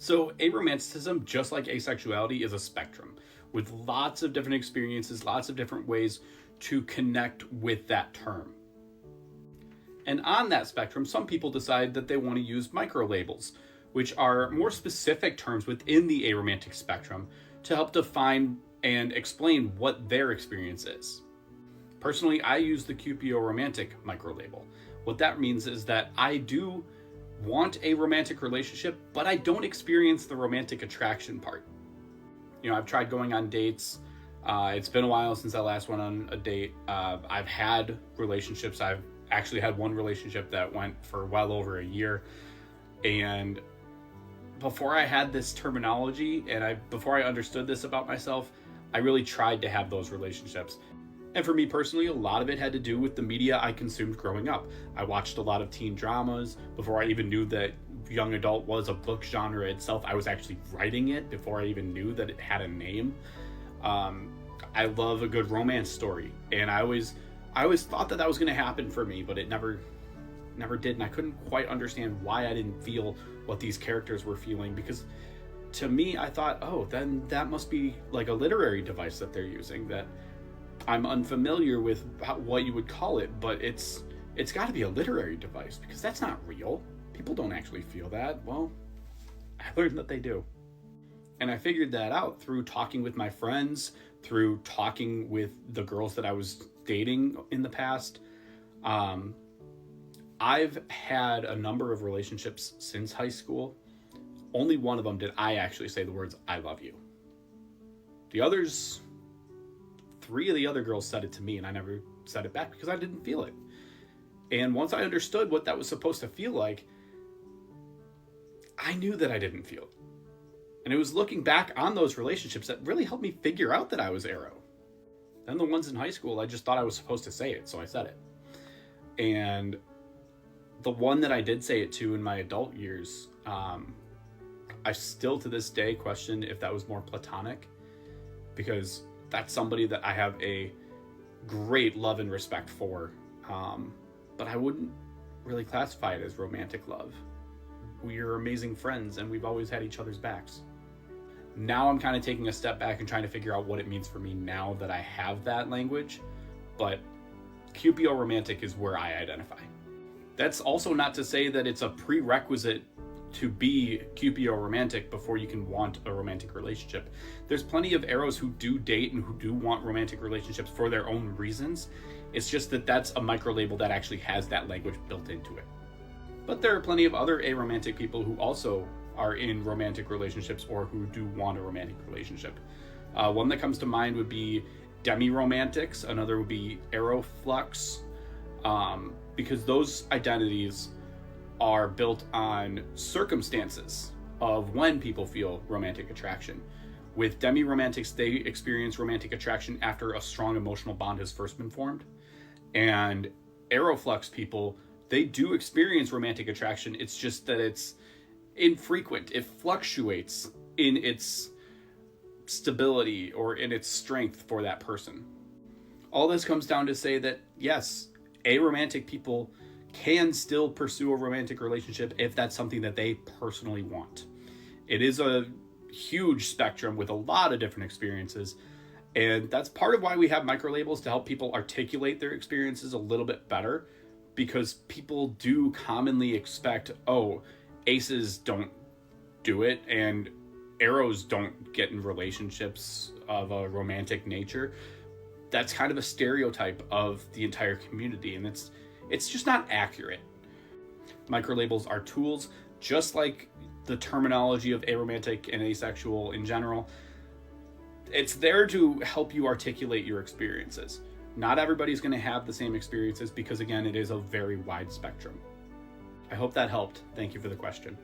So aromanticism, just like asexuality, is a spectrum with lots of different experiences, lots of different ways to connect with that term. And on that spectrum, some people decide that they want to use microlabels, which are more specific terms within the aromantic spectrum to help define and explain what their experience is. Personally, I use the Aromantic microlabel. What that means is that I do want a romantic relationship, but I don't experience the romantic attraction part. I've tried going on dates. It's been a while since I last went on a date. I've had relationships. I've actually had one relationship that went for well over a year. And before I had this terminology and before I understood this about myself, I really tried to have those relationships. And for me personally, a lot of it had to do with the media I consumed growing up. I watched a lot of teen dramas before I even knew that young adult was a book genre itself. I was actually writing it before I even knew that it had a name. I love a good romance story, and I always thought that was going to happen for me, but it never did, and I couldn't quite understand why I didn't feel what these characters were feeling, because to me, I thought, oh, then that must be like a literary device that they're using, that I'm unfamiliar with what you would call it, but it's got to be a literary device, because that's not real. People don't actually feel that. Well, I learned that they do. And I figured that out through talking with my friends, through talking with the girls that I was dating in the past. I've had a number of relationships since high school. Only one of them did I actually say the words, "I love you." The others, 3 of the other girls said it to me, and I never said it back because I didn't feel it. And once I understood what that was supposed to feel like, I knew that I didn't feel it. And it was looking back on those relationships that really helped me figure out that I was aro. Then the ones in high school, I just thought I was supposed to say it, so I said it. And the one that I did say it to in my adult years, I still to this day question if that was more platonic, because that's somebody that I have a great love and respect for, but I wouldn't really classify it as romantic love. We are amazing friends, and we've always had each other's backs. Now I'm kind of taking a step back and trying to figure out what it means for me now that I have that language, but Aromantic is where I identify. That's also not to say that it's a prerequisite to be Aromantic before you can want a romantic relationship. There's plenty of aros who do date and who do want romantic relationships for their own reasons. It's just that that's a microlabel that actually has that language built into it. But there are plenty of other aromantic people who also are in romantic relationships or who do want a romantic relationship. One that comes to mind would be demi-romantics. Another would be aroflux, because those identities are built on circumstances of when people feel romantic attraction. With demi-romantics, they experience romantic attraction after a strong emotional bond has first been formed. And aroflux people, they do experience romantic attraction. It's just that it's infrequent. It fluctuates in its stability or in its strength for that person. All this comes down to say that, yes, aromantic people can still pursue a romantic relationship if that's something that they personally want. It is a huge spectrum with a lot of different experiences, and that's part of why we have microlabels, to help people articulate their experiences a little bit better, because people do commonly expect, oh, aces don't do it and aros don't get in relationships of a romantic nature. That's kind of a stereotype of the entire community, and it's just not accurate. Microlabels are tools, just like the terminology of aromantic and asexual in general. It's there to help you articulate your experiences. Not everybody's going to have the same experiences because, again, it is a very wide spectrum. I hope that helped. Thank you for the question.